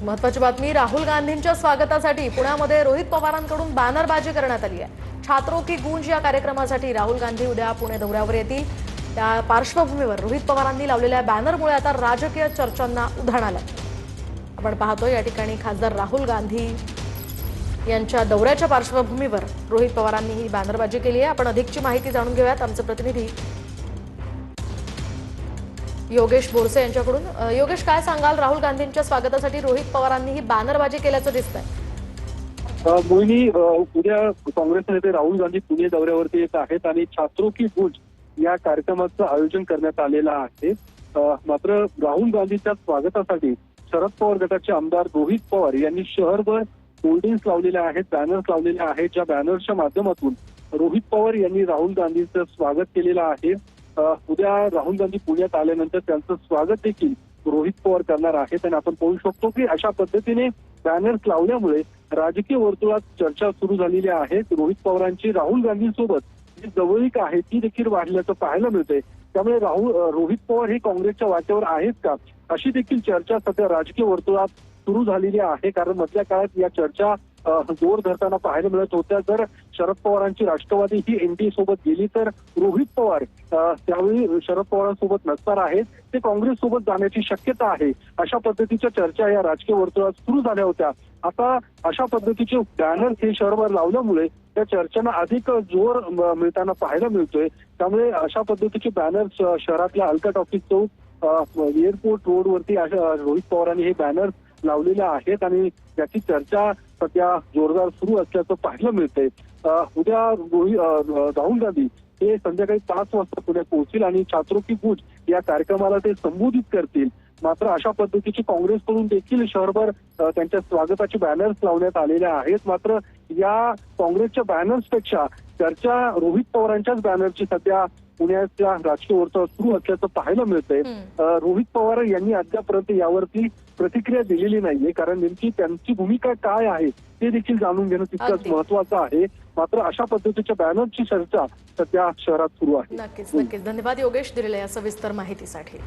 महत्त्वाची बातमी, राहुल गांधींच्या स्वागतासाठी पुण्यामध्ये रोहित पवारांकडून बॅनरबाजी करण्यात आली आहे। छात्रों की गूंज या कार्यक्रमासाठी राहुल गांधी उद्या पुणे दौऱ्यावर येतील। त्या पार्श्वभूमीवर रोहित पवारांनी लावलेल्या बॅनरमुळे आता राजकीय चर्चांना उधाण आलं। आपण पाहतोय या ठिकाणी खासदार राहुल गांधी यांच्या दौऱ्याच्या पार्श्वभूमीवर रोहित पवारांनी ही बॅनरबाजी केली आहे। आपण अधिकची माहिती जाणून घेऊयात आमचे प्रतिनिधी योगेश बोरसे यांच्याकडून। योगेश, काय सांगाल, राहुल गांधींच्या स्वागतासाठी रोहित पवारांनी ही बॅनरबाजी केल्याचं दिसतंय? मोहिनी, उद्या काँग्रेस नेते राहुल गांधी पुणे दौऱ्यावरती येत आहेत आणि छात्रों की गूंज या कार्यक्रमाचं आयोजन करण्यात आलेलं आहे। मात्र राहुल गांधींच्या स्वागतासाठी शरद पवार गटाचे आमदार रोहित पवार यांनी शहरभर होर्डिंग्स लावलेल्या आहेत, बॅनर्स लावलेले आहेत, ज्या बॅनर्सच्या माध्यमातून रोहित पवार यांनी राहुल गांधींचं स्वागत केलेलं आहे। उद्या राहुल गांधी पुण्यात आल्यानंतर त्यांचं स्वागत देखील रोहित पवार करणार आहेत आणि आपण पाहू शकतो की अशा पद्धतीने बॅनर्स लावल्यामुळे राजकीय वर्तुळात चर्चा सुरू झालेली आहे। रोहित पवारांची राहुल गांधींसोबत जी जवळीक आहे ती देखील वाढल्याचं पाहायला मिळतंय। त्यामुळे रोहित पवार हे काँग्रेसच्या वाटेवर आहेत का, अशी देखील चर्चा सध्या राजकीय वर्तुळात सुरू झालेली आहे। कारण मधल्या काळात या चर्चा जोर धरताना पाहायला मिळत होत्या। जर शरद पवारांची राष्ट्रवादी ही एनडीए सोबत गेली तर रोहित पवार त्यावेळी शरद पवारांसोबत नसणार आहेत, ते काँग्रेस सोबत जाण्याची शक्यता आहे। अशा पद्धतीच्या चर्चा या राजकीय वर्तुळात सुरू झाल्या होत्या। आता अशा पद्धतीचे बॅनर्स हे शहरभर लावल्यामुळे त्या चर्चांना अधिक जोर मिळताना पाहायला मिळतोय। त्यामुळे अशा पद्धतीचे बॅनर्स शहरातल्या अलका टॉकीज चौक, एअरपोर्ट रोडवरती रोहित पवारांनी हे बॅनर्स लावलेल्या आहेत आणि त्याची चर्चा सध्या जोरदार सुरू असल्याचं पाहायला मिळतंय। उद्या राहुल गांधी हे संध्याकाळी 5 वाजता पुण्यात पोहोचतील आणि छात्रों की गूंज या कार्यक्रमाला ते संबोधित करतील। मात्र अशा पद्धतीची काँग्रेसकडून देखील शहरभर त्यांच्या स्वागताचे बॅनर्स लावण्यात आलेले आहेत। मात्र या काँग्रेसच्या बॅनर्सपेक्षा चर्चा रोहित पवारांच्याच बॅनरची सध्या पुण्याच्या राजकीय वर्तुळात सुरू असल्याचं पाहायला मिळतंय। रोहित पवार यांनी अद्यापर्यंत यावरती प्रतिक्रिया दिलेली नाहीये, कारण नेमकी त्यांची भूमिका काय आहे ते देखील जाणून घेणं तितकंच महत्वाचं आहे। मात्र अशा पद्धतीच्या बॅनरची चर्चा सध्या शहरात सुरू आहे। नक्कीच धन्यवाद योगेश, दिलेल्या या सविस्तर माहितीसाठी।